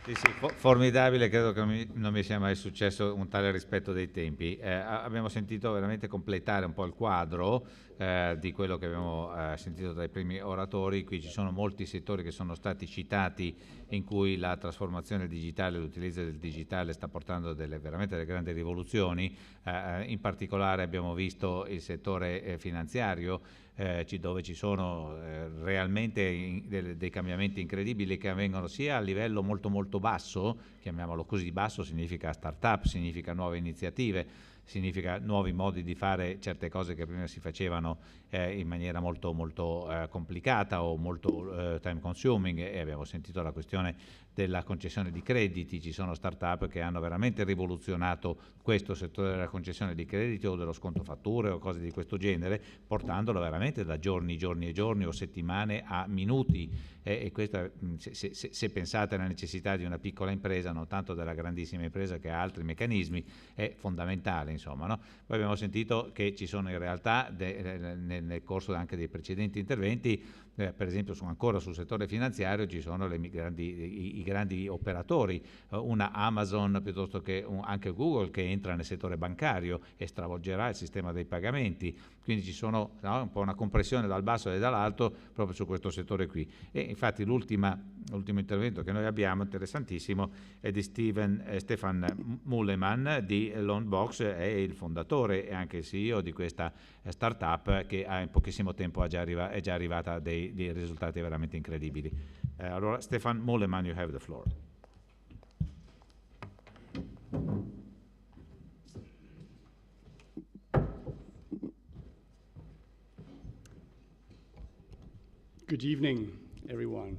Sì, sì, formidabile, credo che non mi sia mai successo un tale rispetto dei tempi. Abbiamo sentito veramente completare un po' il quadro di quello che abbiamo sentito dai primi oratori. Qui ci sono molti settori che sono stati citati in cui la trasformazione digitale, l'utilizzo del digitale sta portando veramente delle grandi rivoluzioni. In particolare abbiamo visto il settore finanziario, dove ci sono realmente dei cambiamenti incredibili che avvengono sia a livello molto molto basso, chiamiamolo così, basso significa start-up, significa nuove iniziative, significa nuovi modi di fare certe cose che prima si facevano in maniera molto molto complicata o molto time consuming, e abbiamo sentito la questione della concessione di crediti. Ci sono start-up che hanno veramente rivoluzionato questo settore della concessione di crediti o dello sconto fatture o cose di questo genere, portandolo veramente da giorni e giorni o settimane a minuti, e questo se pensate alla necessità di una piccola impresa, non tanto della grandissima impresa che ha altri meccanismi, è fondamentale, insomma, no? Poi abbiamo sentito che ci sono in realtà nel corso anche dei precedenti interventi, per esempio ancora sul settore finanziario ci sono i grandi operatori, una Amazon piuttosto che anche Google, che entra nel settore bancario e stravolgerà il sistema dei pagamenti, quindi ci sono un po' una compressione dal basso e dall'alto proprio su questo settore qui. E infatti l'ultimo intervento che noi abbiamo, interessantissimo, è di Stefan Muehlemann di Loanboox, è il fondatore e anche il CEO di questa startup che in pochissimo tempo è già arrivata a dei risultati veramente incredibili. Allora, Stefan Muehlemann, you have the floor. Good evening, everyone.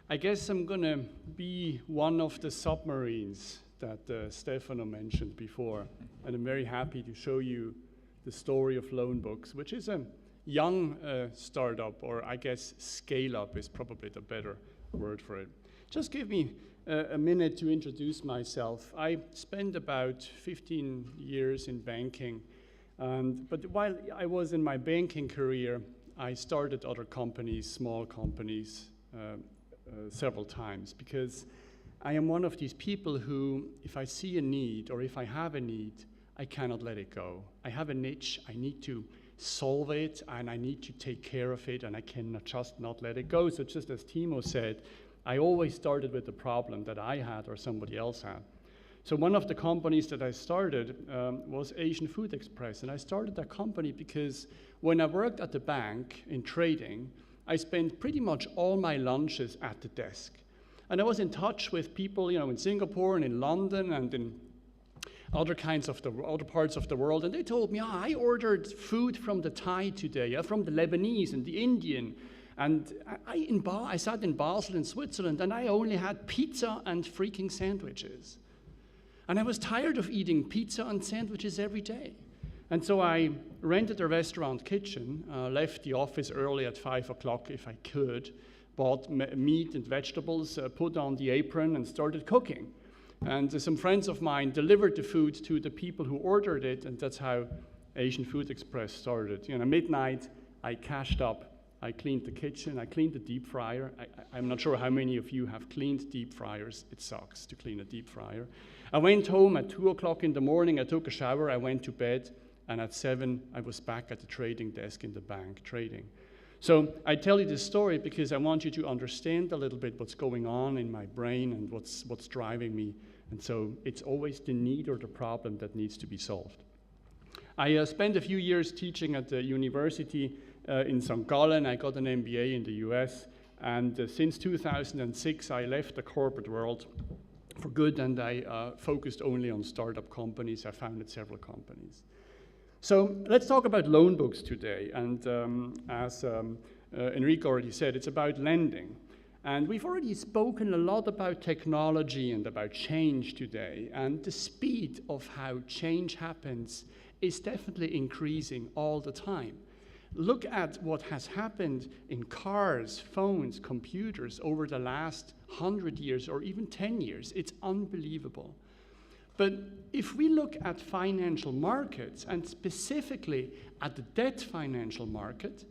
I guess I'm going to be one of the submarines that Stefano mentioned before, and I'm very happy to show you the story of Loanboox, which is a young startup, or I guess scale-up is probably the better word for it. Just give me a minute to introduce myself. I spent about 15 years in banking, but while I was in my banking career, I started other companies, small companies, several times, because I am one of these people who, if I see a need or if I have a need, I cannot let it go. I have a niche, I need to solve it, and I need to take care of it, and I cannot just not let it go. So just as Timo said, I always started with the problem that I had or somebody else had. So one of the companies that I started was Asian Food Express, and I started that company because when I worked at the bank in trading, I spent pretty much all my lunches at the desk. And I was in touch with people, in Singapore and in London and in other parts of the world, and they told me, I ordered food from the Thai today, from the Lebanese and the Indian, and I sat in Basel in Switzerland, and I only had pizza and freaking sandwiches. And I was tired of eating pizza and sandwiches every day. And so I rented a restaurant kitchen, left the office early at 5 o'clock if I could, bought meat and vegetables, put on the apron and started cooking. And some friends of mine delivered the food to the people who ordered it, and that's how Asian Food Express started. Midnight, I cashed up, I cleaned the kitchen, I cleaned the deep fryer. I'm not sure how many of you have cleaned deep fryers. It sucks to clean a deep fryer. I went home at 2 o'clock in the morning, I took a shower, I went to bed, and at 7, I was back at the trading desk in the bank trading. So I tell you this story because I want you to understand a little bit what's going on in my brain and what's driving me. And so it's always the need or the problem that needs to be solved. I spent a few years teaching at the university in St. Gallen. I got an MBA in the US. And since 2006, I left the corporate world for good, and I focused only on startup companies. I founded several companies. So let's talk about Loanboox today. And as Enrico already said, it's about lending. And we've already spoken a lot about technology and about change today. And the speed of how change happens is definitely increasing all the time. Look at what has happened in cars, phones, computers over the last 100 years or even 10 years. It's unbelievable. But if we look at financial markets, and specifically at the debt financial market,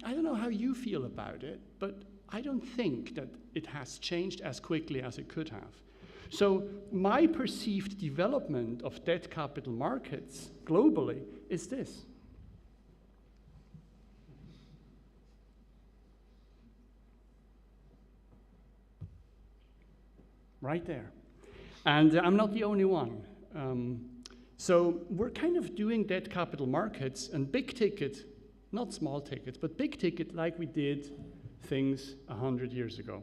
I don't know how you feel about it, but I don't think that it has changed as quickly as it could have. So my perceived development of debt capital markets globally is this. Right there. And I'm not the only one. So we're kind of doing debt capital markets and big ticket, not small tickets, but big ticket like we did things 100 years ago.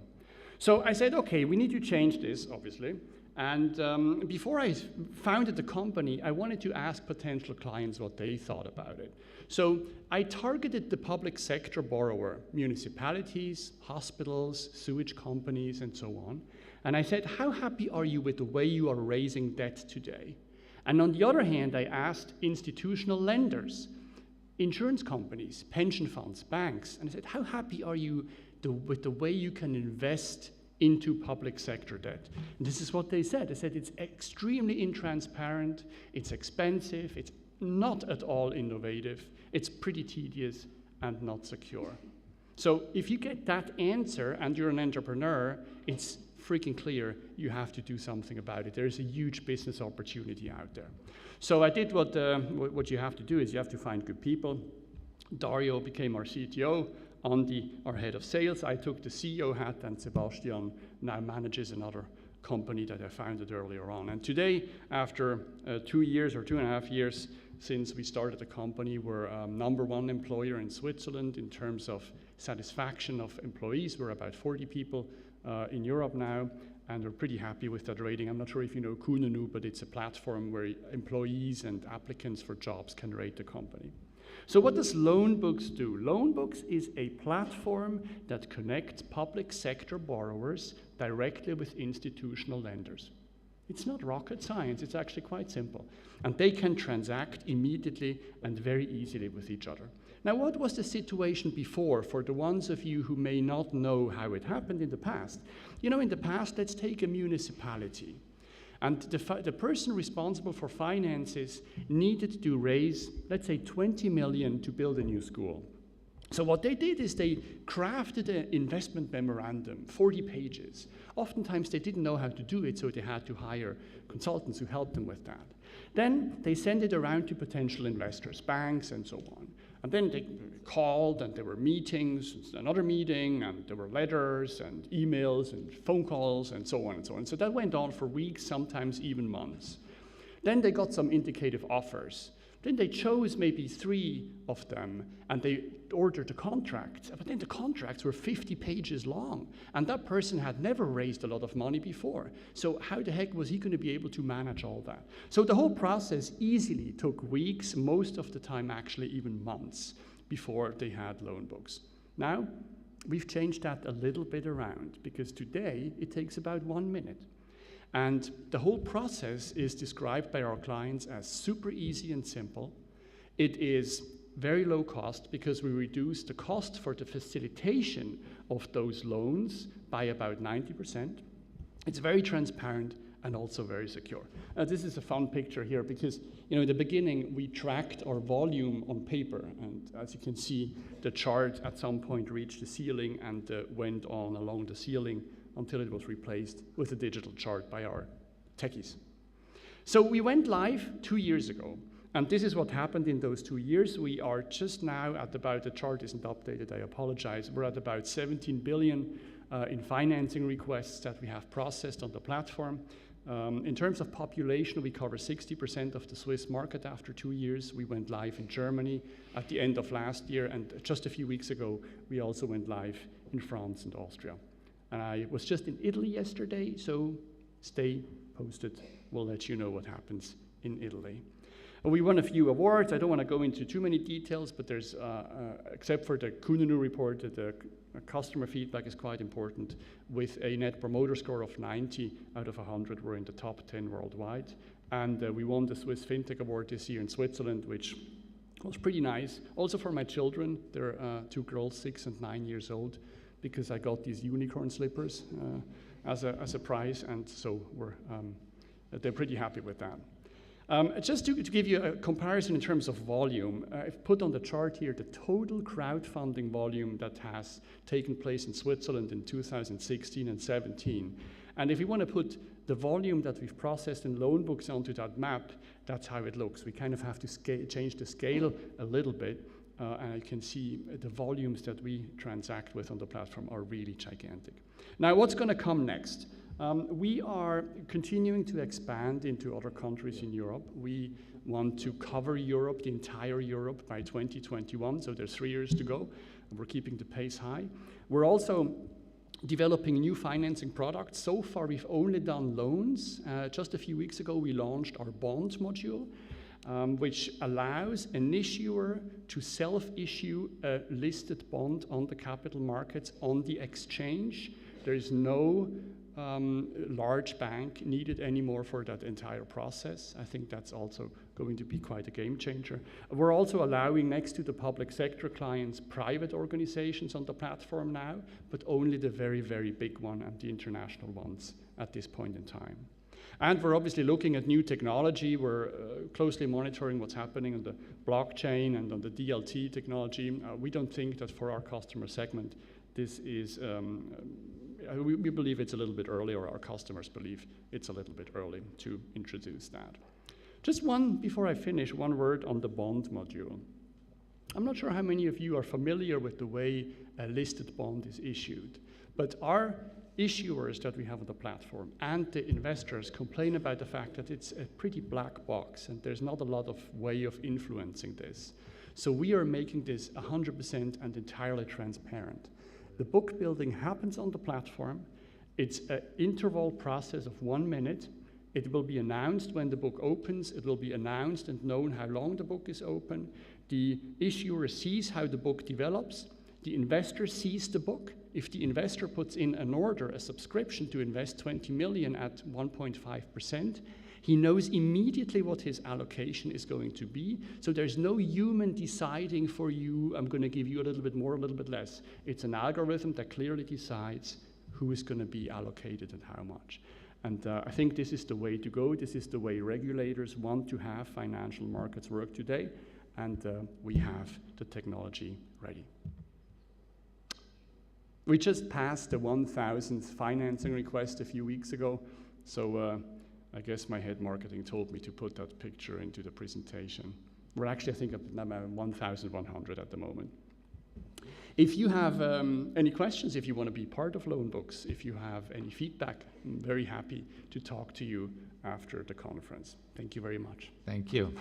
So I said, okay, we need to change this, obviously. And before I founded the company, I wanted to ask potential clients what they thought about it. So I targeted the public sector borrower, municipalities, hospitals, sewage companies, and so on. And I said, how happy are you with the way you are raising debt today? And on the other hand, I asked institutional lenders, insurance companies, pension funds, banks, and I said, how happy are you with the way you can invest into public sector debt? And this is what they said. They said it's extremely intransparent, it's expensive, it's not at all innovative, it's pretty tedious and not secure. So if you get that answer and you're an entrepreneur, it's freaking clear you have to do something about it. There is a huge business opportunity out there. So I did what you have to do is you have to find good people. Dario became our CTO, Andy our head of sales. I took the CEO hat, and Sebastian now manages another company that I founded earlier on. And today, after 2 years or 2.5 years since we started the company, we're #1 employer in Switzerland in terms of satisfaction of employees. We're about 40 people in Europe now, and we're pretty happy with that rating. I'm not sure if you know Kununu, but it's a platform where employees and applicants for jobs can rate the company. So what does Loanboox do? Loanboox is a platform that connects public sector borrowers directly with institutional lenders. It's not rocket science, it's actually quite simple. And they can transact immediately and very easily with each other. Now, what was the situation before for the ones of you who may not know how it happened in the past? You know, in the past, let's take a municipality. And the person responsible for finances needed to raise, let's say, 20 million to build a new school. So what they did is they crafted an investment memorandum, 40 pages. Oftentimes they didn't know how to do it, so they had to hire consultants who helped them with that. Then they sent it around to potential investors, banks, and so on. And then they called, and there were meetings, another meeting, and there were letters, and emails, and phone calls, and so on and so on. So that went on for weeks, sometimes even months. Then they got some indicative offers. Then they chose maybe 3 of them, and they ordered the contracts. But then the contracts were 50 pages long, and that person had never raised a lot of money before. So how the heck was he going to be able to manage all that? So the whole process easily took weeks, most of the time actually even months, before they had Loanboox. Now, we've changed that a little bit around, because today it takes about 1 minute. And the whole process is described by our clients as super easy and simple. It is very low cost because we reduce the cost for the facilitation of those loans by about 90%. It's very transparent and also very secure. This is a fun picture here because, you know, in the beginning we tracked our volume on paper, and as you can see, the chart at some point reached the ceiling and went on along the ceiling until it was replaced with a digital chart by our techies. So we went live 2 years ago, and this is what happened in those 2 years. We are just now at about, the chart isn't updated, I apologize, we're at about 17 billion in financing requests that we have processed on the platform. In terms of population, we cover 60% of the Swiss market after 2 years. We went live in Germany at the end of last year, and just a few weeks ago, we also went live in France and Austria. And I was just in Italy yesterday, so stay posted. We'll let you know what happens in Italy. We won a few awards. I don't want to go into too many details, but there's, except for the Kununu report, the customer feedback is quite important. With a net promoter score of 90 out of 100, we're in the top 10 worldwide. And we won the Swiss FinTech Award this year in Switzerland, which was pretty nice. Also for my children, they're 2 girls, 6 and 9 years old, because I got these unicorn slippers as a prize, and so they're pretty happy with that. Just to give you a comparison in terms of volume, I've put on the chart here the total crowdfunding volume that has taken place in Switzerland in 2016 and 17. And if we want to put the volume that we've processed in Loanboox onto that map, that's how it looks. We kind of have to change the scale a little bit, and I can see the volumes that we transact with on the platform are really gigantic. Now, what's going to come next? We are continuing to expand into other countries in Europe. We want to cover Europe, the entire Europe, by 2021, so there's 3 years to go. We're keeping the pace high. We're also developing new financing products. So far, we've only done loans. Just a few weeks ago, we launched our bond module, which allows an issuer to self-issue a listed bond on the capital markets on the exchange. There is no large bank needed anymore for that entire process. I think that's also going to be quite a game changer. We're also allowing, next to the public sector clients, private organizations on the platform now, but only the very, very big one and the international ones at this point in time. And we're obviously looking at new technology. We're closely monitoring what's happening on the blockchain and on the DLT technology. We don't think that for our customer segment, this is we believe it's a little bit early, or our customers believe it's a little bit early to introduce that. Just before I finish, one word on the bond module. I'm not sure how many of you are familiar with the way a listed bond is issued, but our issuers that we have on the platform and the investors complain about the fact that it's a pretty black box and there's not a lot of way of influencing this. So we are making this 100% and entirely transparent. The book building happens on the platform. It's an interval process of 1 minute. It will be announced when the book opens. It will be announced and known how long the book is open. The issuer sees how the book develops. The investor sees the book. If the investor puts in an order, a subscription to invest 20 million at 1.5%, he knows immediately what his allocation is going to be. So there's no human deciding for you, I'm going to give you a little bit more, a little bit less. It's an algorithm that clearly decides who is going to be allocated and how much. And I think this is the way to go. This is the way regulators want to have financial markets work today. And we have the technology ready. We just passed the 1,000th financing request a few weeks ago. So I guess my head marketing told me to put that picture into the presentation. We're actually, I think, at 1,100 at the moment. If you have any questions, if you want to be part of Loanboox, if you have any feedback, I'm very happy to talk to you after the conference. Thank you very much. Thank you.